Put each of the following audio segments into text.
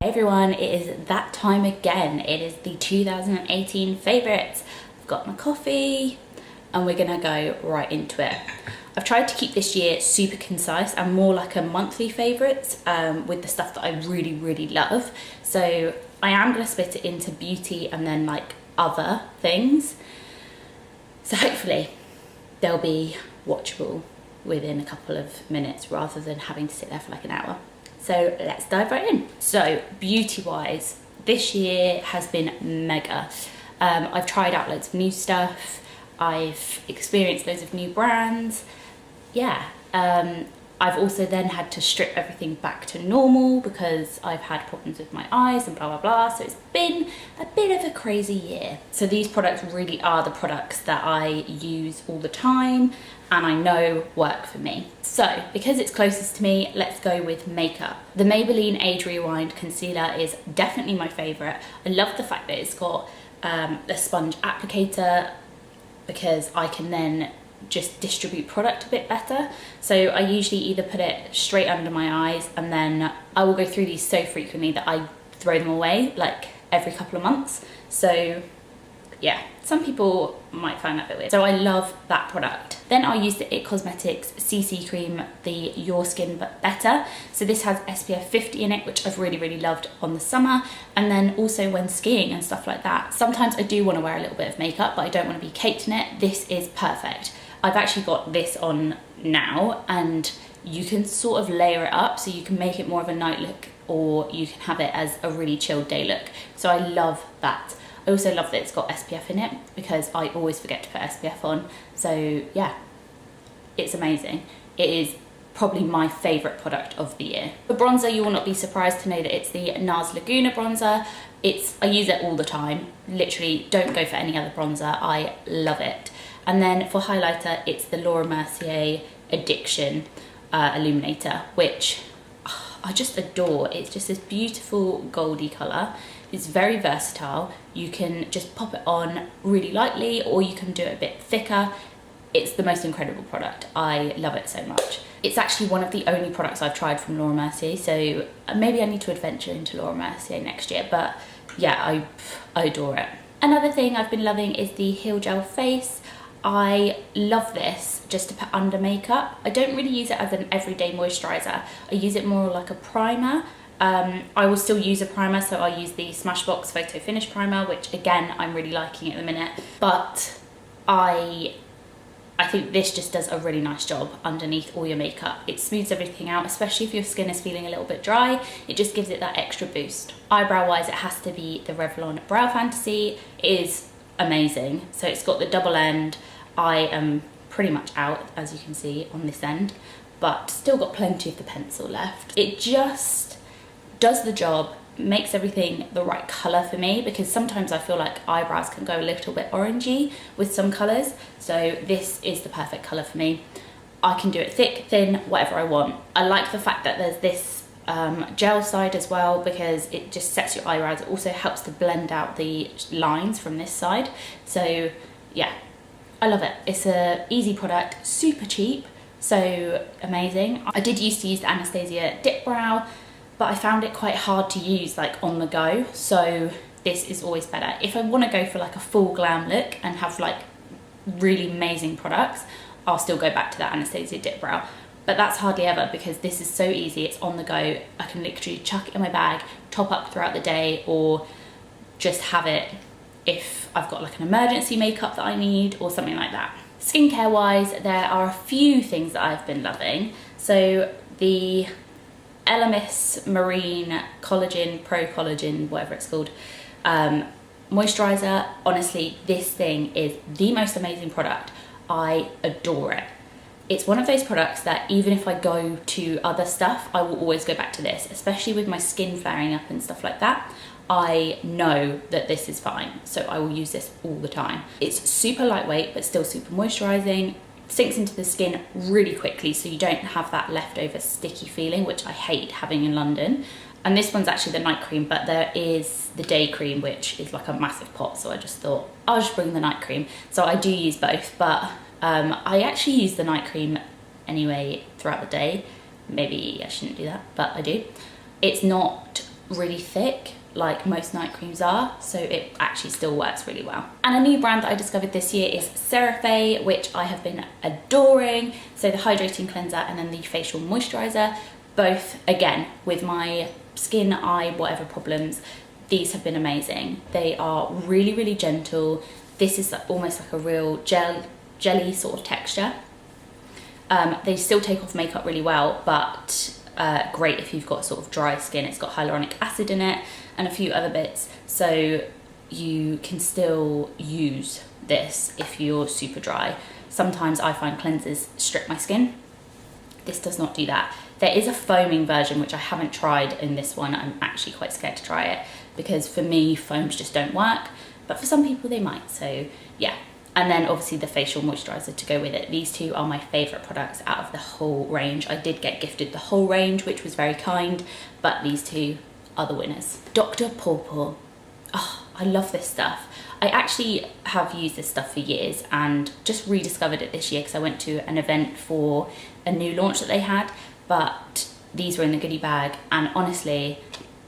Hey everyone, it is that time again. It is the 2018 favourites. I've got my coffee and we're gonna go right into it. I've tried to keep this year super concise and more like a monthly favourites with the stuff that I really love. So I am gonna split it into beauty and then like other things. So hopefully they'll be watchable within a couple of minutes rather than having to sit there for like an hour. So let's dive right in. So beauty wise, this year has been mega. I've tried out loads of new stuff. I've experienced loads of new brands. Yeah. I've also then had to strip everything back to normal because I've had problems with my eyes and blah, blah, blah. So it's been a bit of a crazy year. So these products really are the products that I use all the time and I know work for me. So because it's closest to me, let's go with makeup. The Maybelline Age Rewind Concealer is definitely my favorite. I love the fact that it's got a sponge applicator because I can then just distribute product a bit better. So I usually either put it straight under my eyes and then I will go through these so frequently that I throw them away like every couple of months. So yeah, some people might find that a bit weird. So I love that product. Then I use the IT Cosmetics CC cream, the Your Skin But Better. So this has SPF 50 in it, which I've really loved on the summer. And then also when skiing and stuff like that. Sometimes I do want to wear a little bit of makeup, but I don't want to be caked in it. This is perfect. I've actually got this on now and you can sort of layer it up so you can make it more of a night look or you can have it as a really chilled day look. So I love that. I also love that it's got SPF in it because I always forget to put SPF on. So yeah, it's amazing. It is probably my favourite product of the year. For bronzer, you will not be surprised to know that it's the NARS Laguna bronzer. I use it all the time. Literally, don't go for any other bronzer. I love it. And then for highlighter, it's the Laura Mercier Addiction Illuminator, which I just adore. It's just this beautiful goldy colour. It's very versatile. You can just pop it on really lightly or you can do it a bit thicker. It's the most incredible product. I love it so much. It's actually one of the only products I've tried from Laura Mercier, so maybe I need to adventure into Laura Mercier next year, but yeah, I adore it. Another thing I've been loving is the Healgel Face. I love this just to put under makeup. I don't really use it as an everyday moisturiser. I use it more like a primer. I will still use a primer, so I use the Smashbox Photofinish primer, which again, I'm really liking at the minute. But I think this just does a really nice job underneath all your makeup. It smooths everything out, especially if your skin is feeling a little bit dry. It just gives it that extra boost. Eyebrow wise, it has to be the Revlon Brow Fantasy. It is amazing. So it's got the double end. I am pretty much out, as you can see on this end, but still got plenty of the pencil left. It just does the job, makes everything the right colour for me, because sometimes I feel like eyebrows can go a little bit orangey with some colours. So this is the perfect colour for me. I can do it thick, thin, whatever I want. I like the fact that there's this gel side as well because it just sets your eyebrows. It also helps to blend out the lines from this side. So yeah, I love it. It's a easy product, super cheap, so amazing. I did used to use the Anastasia Dip Brow, but I found it quite hard to use like on the go. So this is always better. If I want to go for like a full glam look and have like really amazing products, I'll still go back to that Anastasia Dip Brow. But that's hardly ever because this is so easy. It's on the go. I can literally chuck it in my bag, top up throughout the day, or just have it if I've got like an emergency makeup that I need or something like that. Skincare wise, there are a few things that I've been loving. So the Elemis Marine Collagen, Pro-Collagen, whatever it's called, moisturiser. Honestly, this thing is the most amazing product. I adore it. It's one of those products that even if I go to other stuff, I will always go back to this, especially with my skin flaring up and stuff like that. I know that this is fine, so I will use this all the time. It's super lightweight, but still super moisturising. Sinks into the skin really quickly, so you don't have that leftover sticky feeling, which I hate having in London. And this one's actually the night cream, but there is the day cream, which is like a massive pot, so I just thought I'll just bring the night cream. So I do use both, but I actually use the night cream anyway throughout the day. Maybe I shouldn't do that, but I do. It's not really thick like most night creams are, so it actually still works really well. And a new brand that I discovered this year is CeraVe, which I have been adoring. So the hydrating cleanser and then the facial moisturiser, both again with my skin, eye, whatever problems, these have been amazing. They are really, really gentle. This is almost like a real jelly sort of texture. They still take off makeup really well, but great if you've got sort of dry skin. It's got hyaluronic acid in it and a few other bits, so you can still use this if you're super dry. Sometimes I find cleansers strip my skin. This does not do that. There is a foaming version, which I haven't tried in this one. I'm actually quite scared to try it because for me, foams just don't work, but for some people they might, so yeah. And then obviously the facial moisturiser to go with it. These two are my favourite products out of the whole range. I did get gifted the whole range, which was very kind, but these two are the winners. Dr. Pawpaw. Oh, I love this stuff. I actually have used this stuff for years and just rediscovered it this year because I went to an event for a new launch that they had, but these were in the goodie bag, and honestly,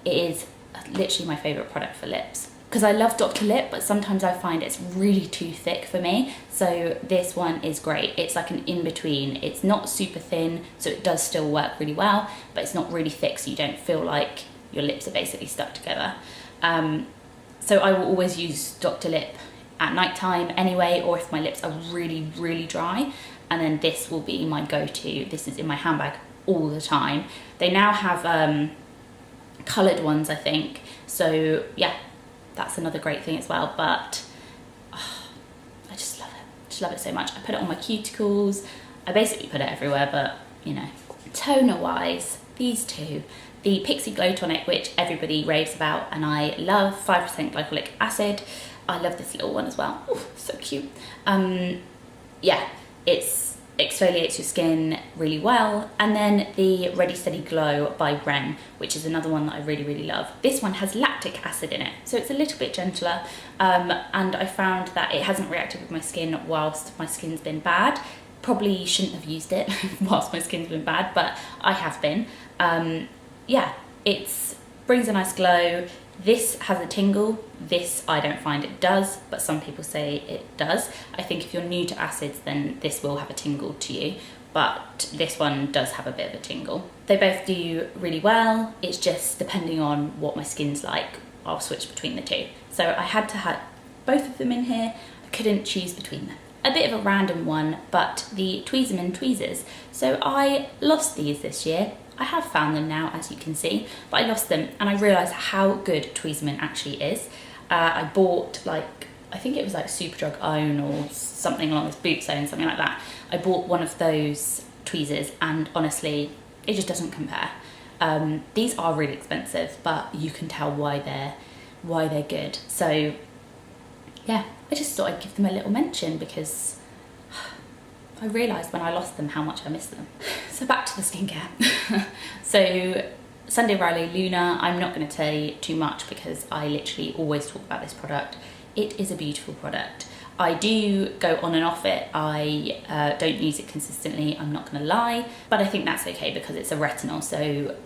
it is literally my favourite product for lips. Because I love Dr.Lipp, but sometimes I find it's really too thick for me. So this one is great. It's like an in-between. It's not super thin, so it does still work really well, but it's not really thick, so you don't feel like your lips are basically stuck together. So I will always use Dr.Lipp at night time anyway, or if my lips are really, really dry. And then this will be my go-to. This is in my handbag all the time. They now have coloured ones, I think. So yeah, that's another great thing as well, but oh, I just love it. Just love it so much. I put it on my cuticles. I basically put it everywhere, but you know. Toner wise, these two. The Pixi Glow Tonic, which everybody raves about and I love, 5% glycolic acid. I love this little one as well. Ooh, so cute. Yeah, it exfoliates your skin really well. And then the Ready Steady Glow by Ren, which is another one that I really, really love. This one has lactic acid in it, so it's a little bit gentler. And I found that it hasn't reacted with my skin whilst my skin's been bad. Probably shouldn't have used it whilst my skin's been bad, but I have been. Yeah, it brings a nice glow. This has a tingle. This I don't find it does, but some people say it does. I think if you're new to acids, then this will have a tingle to you, but this one does have a bit of a tingle. They both do really well. It's just depending on what my skin's like, I'll switch between the two. So I had to have both of them in here. I couldn't choose between them. A bit of a random one, but the Tweezers. So I lost these this year. I have found them now, as you can see, but I lost them and I realised how good Tweezerman actually is. I bought I think it was like Superdrug Own or something along this Boots Own, something like that. I bought one of those tweezers and honestly, it just doesn't compare. These are really expensive, but you can tell why they're good. So yeah, I just thought I'd give them a little mention because I realised when I lost them how much I missed them. So back to the skincare. So Sunday Riley Luna, I'm not going to tell you too much because I literally always talk about this product. It is a beautiful product. I do go on and off it. I don't use it consistently, I'm not going to lie, but I think that's okay because it's a retinol, so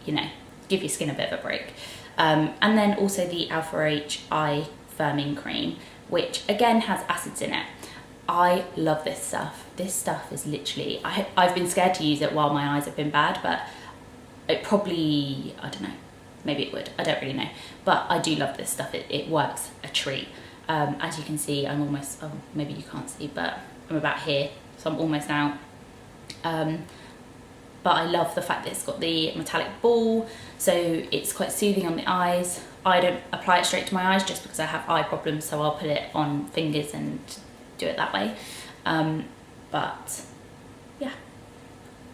you know, give your skin a bit of a break. And then also the Alpha H Eye Firming Cream, which again has acids in it. I love this stuff. This stuff is literally, I've been scared to use it while my eyes have been bad, but it probably, I don't know, maybe it would, I don't really know. But I do love this stuff, it works a treat. As you can see, I'm almost, oh, maybe you can't see, but I'm about here, so I'm almost out. But I love the fact that it's got the metallic ball, so it's quite soothing on the eyes. I don't apply it straight to my eyes just because I have eye problems, so I'll put it on fingers and do it that way. But yeah,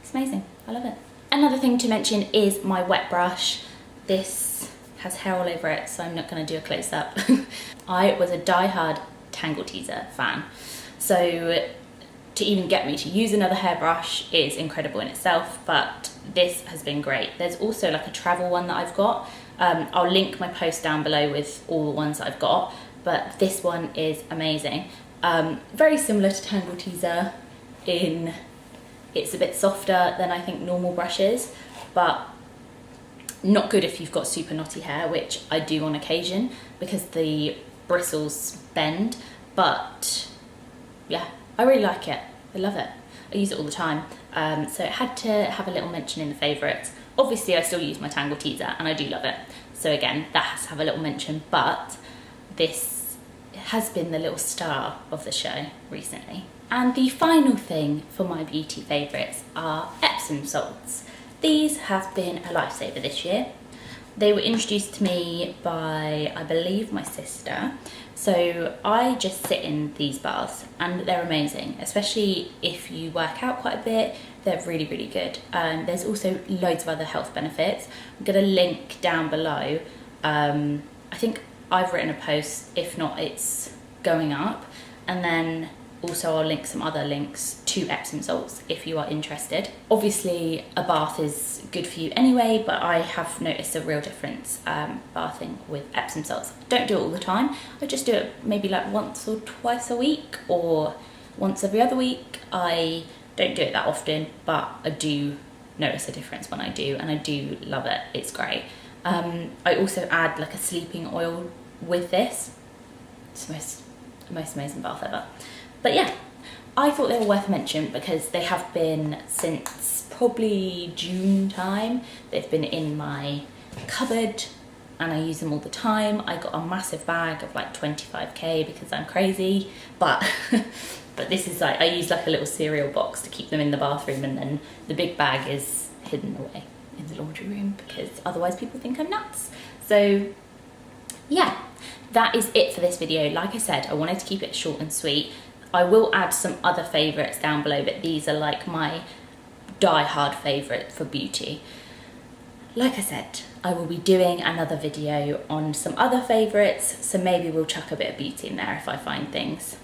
it's amazing, I love it. Another thing to mention is my wet brush. This has hair all over it, so I'm not going to do a close-up. I was a die-hard Tangle Teezer fan, so to even get me to use another hairbrush is incredible in itself, but this has been great. There's also like a travel one that I've got. I'll link my post down below with all the ones that I've got, but this one is amazing. Very similar to Tangle Teezer in it's a bit softer than I think normal brushes, but Not good if you've got super knotty hair, which I do on occasion because the bristles bend, but yeah, I really like it. I love it. I use it all the time. So it had to have a little mention in the favourites. Obviously I still use my Tangle Teaser and I do love it. So again, that has to have a little mention, but this has been the little star of the show recently. And the final thing for my beauty favourites are Epsom Salts. These have been a lifesaver this year. They were introduced to me by, I believe, my sister. So I just sit in these baths and they're amazing, especially if you work out quite a bit. They're really, really good. There's also loads of other health benefits. I'm gonna link down below. I think I've written a post, if not it's going up. And then also I'll link some other links to Epsom salts if you are interested. Obviously a bath is good for you anyway, but I have noticed a real difference bathing with Epsom salts. Don't do it all the time. I just do it maybe like once or twice a week or once every other week. I don't do it that often, but I do notice a difference when I do, and I do love it. It's great. I also add like a sleeping oil with this. It's the most amazing bath ever. But yeah, I thought they were worth a mention because they have been since probably June time. They've been in my cupboard and I use them all the time. I got a massive bag of like 25k because I'm crazy, but but this is like, I use like a little cereal box to keep them in the bathroom, and then the big bag is hidden away in the laundry room because otherwise people think I'm nuts. So yeah, that is it for this video. Like I said, I wanted to keep it short and sweet. I will add some other favourites down below, but these are like my die-hard favourite for beauty. Like I said, I will be doing another video on some other favourites, so maybe we'll chuck a bit of beauty in there if I find things.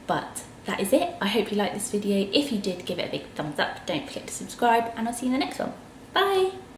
But that is it. I hope you liked this video. If you did, give it a big thumbs up. Don't forget to subscribe, and I'll see you in the next one. Bye!